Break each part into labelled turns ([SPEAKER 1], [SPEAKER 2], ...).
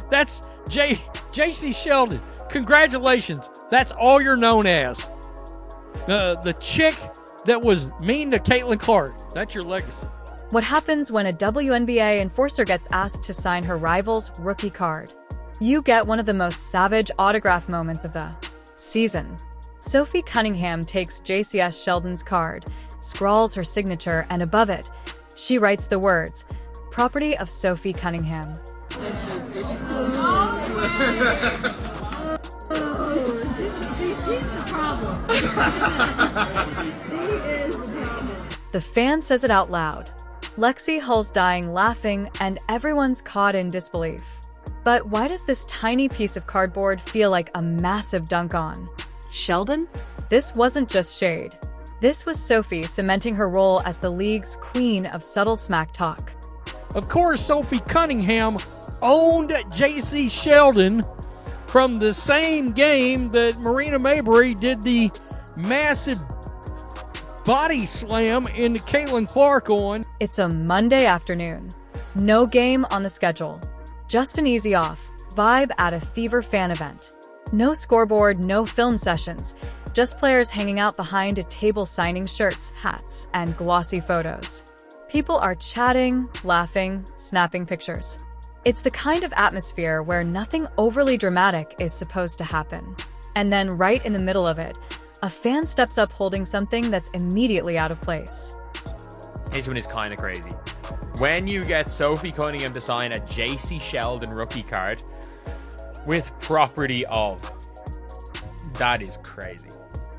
[SPEAKER 1] That's Jacy Sheldon. Congratulations. That's all you're known as. The chick that was mean to Caitlin Clark. That's your legacy.
[SPEAKER 2] What happens when a WNBA enforcer gets asked to sign her rival's rookie card? You get one of the most savage autograph moments of the season. Sophie Cunningham takes Jacy Sheldon's card, scrawls her signature, and above it, she writes the words, "Property of Sophie Cunningham." The fan says it out loud. Lexi Hull's dying laughing, and everyone's caught in disbelief. But why does this tiny piece of cardboard feel like a massive dunk on Sheldon? This wasn't just shade. This was Sophie cementing her role as the league's queen of subtle smack talk.
[SPEAKER 1] Of course, Sophie Cunningham owned Jacy Sheldon from the same game that Marina Mabrey did the massive body slam into Caitlin Clark on.
[SPEAKER 2] It's a Monday afternoon. No game on the schedule. Just an easy off vibe at a Fever fan event. No scoreboard, no film sessions. Just players hanging out behind a table signing shirts, hats, and glossy photos. People are chatting, laughing, snapping pictures. It's the kind of atmosphere where nothing overly dramatic is supposed to happen. And then right in the middle of it, a fan steps up holding something that's immediately out of place.
[SPEAKER 3] This one is kind of crazy. When you get Sophie Cunningham to sign a Jacy Sheldon rookie card with property of, that is crazy.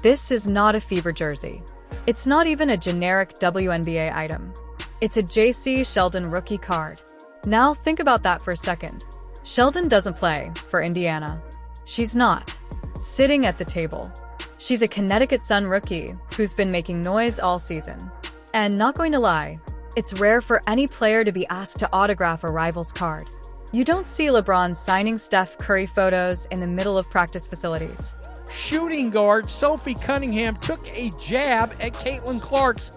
[SPEAKER 2] This is not a Fever jersey. It's not even a generic WNBA item. It's a Jacy Sheldon rookie card. Now think about that for a second. Sheldon doesn't play for Indiana. She's not sitting at the table. She's a Connecticut Sun rookie who's been making noise all season. And not going to lie, it's rare for any player to be asked to autograph a rival's card. You don't see LeBron signing Steph Curry photos in the middle of practice facilities.
[SPEAKER 1] Shooting guard Sophie Cunningham took a jab at Caitlin Clark's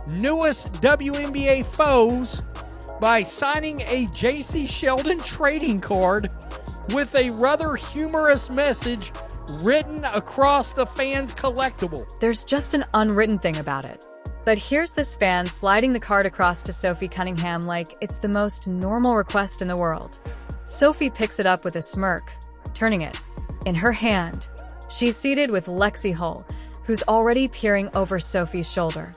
[SPEAKER 1] newest WNBA foes by signing a Jacy Sheldon trading card with a rather humorous message written across the fan's collectible.
[SPEAKER 2] There's just an unwritten thing about it. But here's this fan sliding the card across to Sophie Cunningham like it's the most normal request in the world. Sophie picks it up with a smirk, turning it in her hand. She's seated with Lexi Hull, who's already peering over Sophie's shoulder.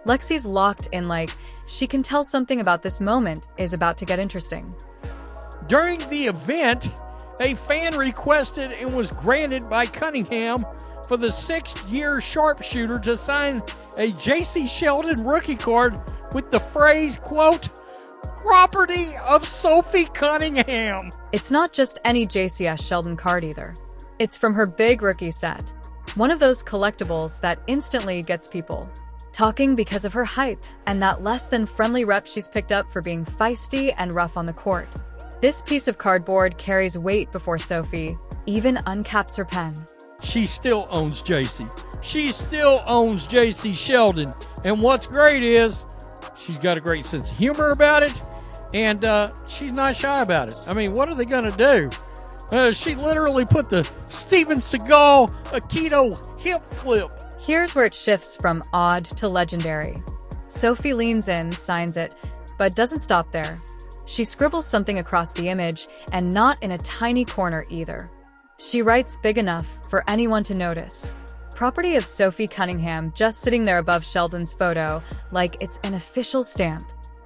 [SPEAKER 2] Lexi's locked in like she can tell something about this moment is about to get interesting.
[SPEAKER 1] During the event, a fan requested and was granted by Cunningham for the 6th-year sharpshooter to sign a Jacy Sheldon rookie card with the phrase, quote, "Property of Sophie Cunningham."
[SPEAKER 2] It's not just any Jacy Sheldon card either. It's from her big rookie set. One of those collectibles that instantly gets people talking because of her hype and that less than friendly rep she's picked up for being feisty and rough on the court. This piece of cardboard carries weight before Sophie even uncaps her pen.
[SPEAKER 1] She still owns Jacy. She still owns Jacy Sheldon. And what's great is she's got a great sense of humor about it, and she's not shy about it. I mean, what are they going to do? She literally put the Steven Seagal Aikido hip flip.
[SPEAKER 2] Here's where it shifts from odd to legendary. Sophie leans in, signs it, but doesn't stop there. She scribbles something across the image, and not in a tiny corner either. She writes big enough for anyone to notice. Property of Sophie Cunningham just sitting there above Sheldon's photo, like it's an official stamp.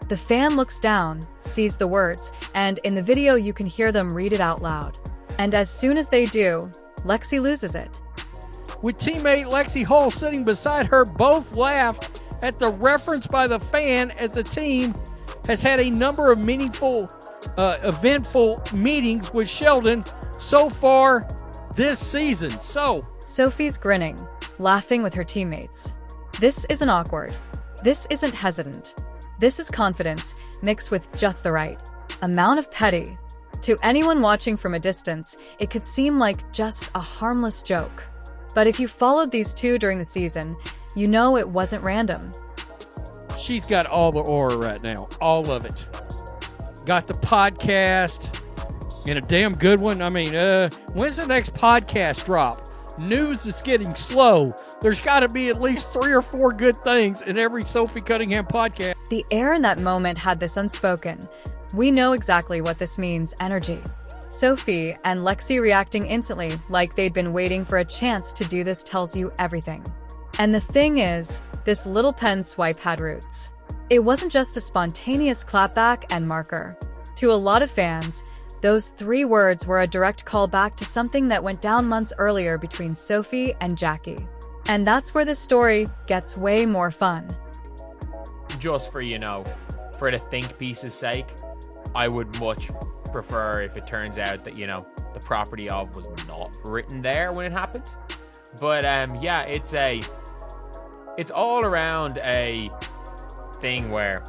[SPEAKER 2] The fan looks down, sees the words, and in the video you can hear them read it out loud. And as soon as they do, Lexi loses it.
[SPEAKER 1] With teammate Lexi Hull sitting beside her, both laughed at the reference by the fan as the team has had a number of meaningful, eventful meetings with Sheldon so far this season.
[SPEAKER 2] Sophie's grinning, laughing with her teammates. This isn't awkward. This isn't hesitant. This is confidence mixed with just the right amount of petty. To anyone watching from a distance, it could seem like just a harmless joke. But if you followed these two during the season, you know it wasn't random.
[SPEAKER 1] She's got all the aura right now, all of it. Got the podcast, And a damn good one. I mean, when's the next podcast drop? News is getting slow. There's got to be at least 3 or 4 good things in every Sophie Cunningham podcast.
[SPEAKER 2] The air in that moment had this unspoken. We know exactly what this means, energy. Sophie and Lexi reacting instantly like they'd been waiting for a chance to do this tells you everything. And the thing is, this little pen swipe had roots. It wasn't just a spontaneous clapback and marker. To a lot of fans, those 3 words were a direct callback to something that went down months earlier between Sophie and Jacy. And that's where the story gets way more fun.
[SPEAKER 3] Just for, for the think piece's sake, I would much prefer if it turns out that, the property of was not written there when it happened. But, yeah, it's all around a thing where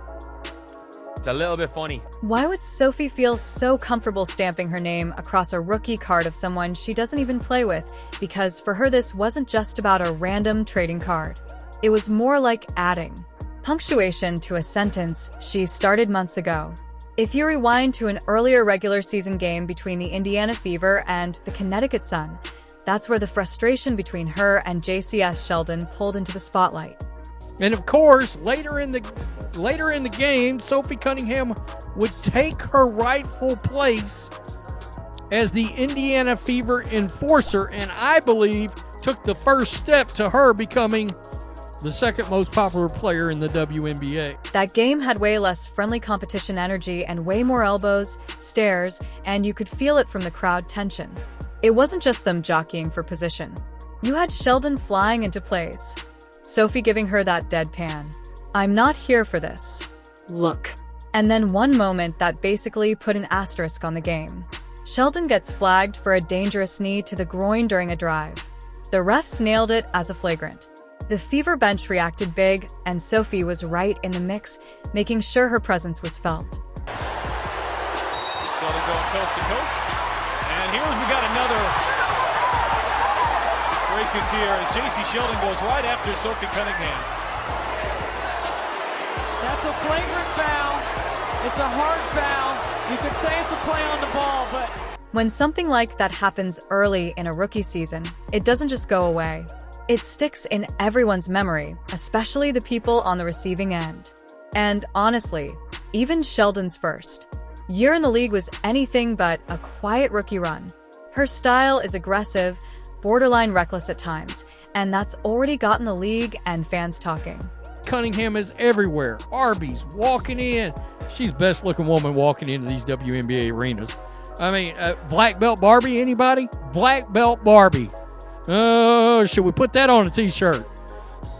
[SPEAKER 3] it's a little bit funny.
[SPEAKER 2] Why would Sophie feel so comfortable stamping her name across a rookie card of someone she doesn't even play with? Because for her, this wasn't just about a random trading card. It was more like adding punctuation to a sentence she started months ago. If you rewind to an earlier regular season game between the Indiana Fever and the Connecticut Sun, that's where the frustration between her and Jacy Sheldon pulled into the spotlight.
[SPEAKER 1] And of course, later in the game, Sophie Cunningham would take her rightful place as the Indiana Fever enforcer, and I believe took the first step to her becoming the second most popular player in the WNBA.
[SPEAKER 2] That game had way less friendly competition energy and way more elbows, stares, and you could feel it from the crowd tension. It wasn't just them jockeying for position. You had Sheldon flying into plays, Sophie giving her that deadpan, "I'm not here for this. Look." And then one moment that basically put an asterisk on the game. Sheldon gets flagged for a dangerous knee to the groin during a drive. The refs nailed it as a flagrant. The Fever bench reacted big, and Sophie was right in the mix, making sure her presence was felt.
[SPEAKER 4] Sheldon going coast to coast. And here we got another breakers here as Jacy Sheldon goes right after Sophie Cunningham.
[SPEAKER 5] That's a flagrant foul. It's a hard foul. You could say it's a play on the ball, but...
[SPEAKER 2] When something like that happens early in a rookie season, it doesn't just go away. It sticks in everyone's memory, especially the people on the receiving end. And honestly, even Sheldon's first year in the league was anything but a quiet rookie run. Her style is aggressive, borderline reckless at times, and that's already gotten the league and fans talking.
[SPEAKER 1] Cunningham is everywhere. Arby's walking in. She's the best looking woman walking into these WNBA arenas. I mean, black belt Barbie, anybody? Black belt Barbie. Should we put that on a t-shirt?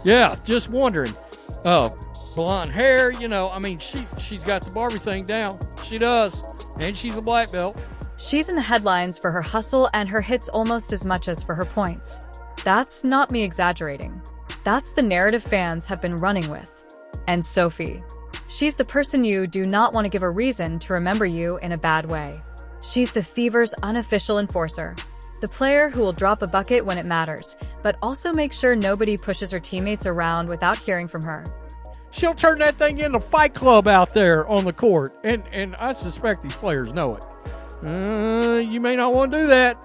[SPEAKER 1] Yeah, just wondering. Blonde hair, she's got the Barbie thing down. She does. And she's a black belt.
[SPEAKER 2] She's in the headlines for her hustle and her hits almost as much as for her points. That's not me exaggerating. That's the narrative fans have been running with. And Sophie. She's the person you do not want to give a reason to remember you in a bad way. She's the Fever's unofficial enforcer. The player who will drop a bucket when it matters, but also make sure nobody pushes her teammates around without hearing from her.
[SPEAKER 1] She'll turn that thing into Fight Club out there on the court, and I suspect these players know it. You may not want to do that.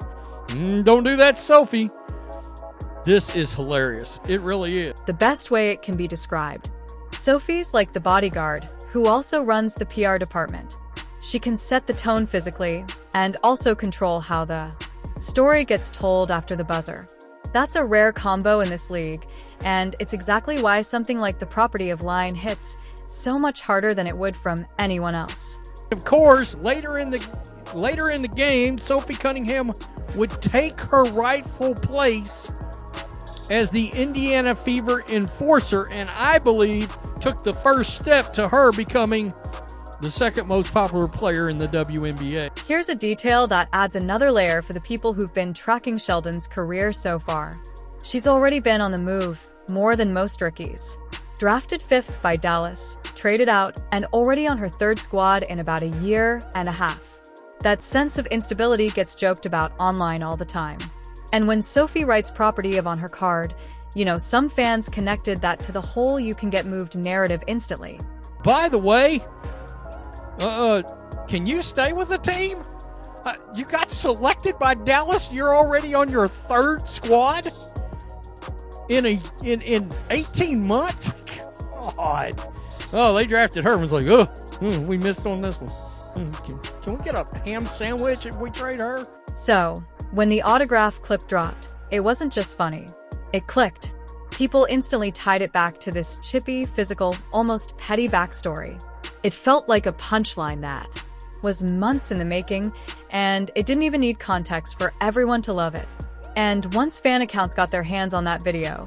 [SPEAKER 1] Don't do that, Sophie. This is hilarious. It really is.
[SPEAKER 2] The best way it can be described. Sophie's like the bodyguard, who also runs the PR department. She can set the tone physically, and also control how the story gets told after the buzzer. That's a rare combo in this league, and it's exactly why something like the property of line hits so much harder than it would from anyone else.
[SPEAKER 1] Of course, later in the game, Sophie Cunningham would take her rightful place as the Indiana Fever enforcer, and I believe took the first step to her becoming the second most popular player in the WNBA.
[SPEAKER 2] Here's a detail that adds another layer for the people who've been tracking Sheldon's career so far. She's already been on the move, more than most rookies. Drafted 5th by Dallas, traded out, and already on her 3rd squad in about a year and a half. That sense of instability gets joked about online all the time. And when Sophie writes property of on her card, some fans connected that to the whole you can get moved narrative instantly.
[SPEAKER 1] By the way, can you stay with the team? You got selected by Dallas. You're already on your third squad in 18 months. God. Oh, they drafted her and was like, we missed on this one. Can we get a ham sandwich if we trade her?
[SPEAKER 2] So, when the autograph clip dropped, it wasn't just funny. It clicked. People instantly tied it back to this chippy, physical, almost petty backstory. It felt like a punchline that was months in the making, and it didn't even need context for everyone to love it. And once fan accounts got their hands on that video,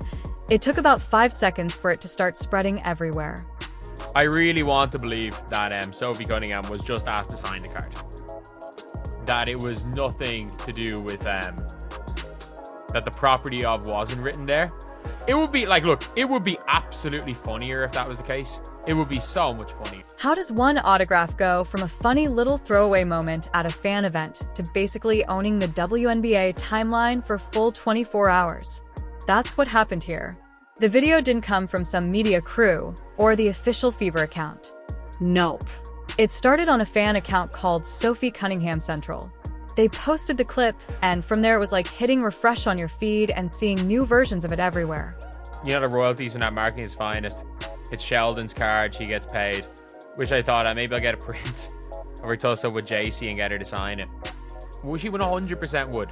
[SPEAKER 2] it took about 5 seconds for it to start spreading everywhere.
[SPEAKER 3] I really want to believe that Sophie Cunningham was just asked to sign the card. That it was nothing to do with that the property of wasn't written there. It would be like, look, it would be absolutely funnier if that was the case. It would be so much funnier.
[SPEAKER 2] How does one autograph go from a funny little throwaway moment at a fan event to basically owning the WNBA timeline for full 24 hours? That's what happened here. The video didn't come from some media crew or the official Fever account. Nope. It started on a fan account called Sophie Cunningham Central. They posted the clip, and from there it was like hitting refresh on your feed and seeing new versions of it everywhere.
[SPEAKER 3] You know, the royalties in that marketing is finest. It's Sheldon's card, she gets paid. Which I thought, maybe I'll get a print of her tussle with Jacy and get her to sign it. Well, she 100% would.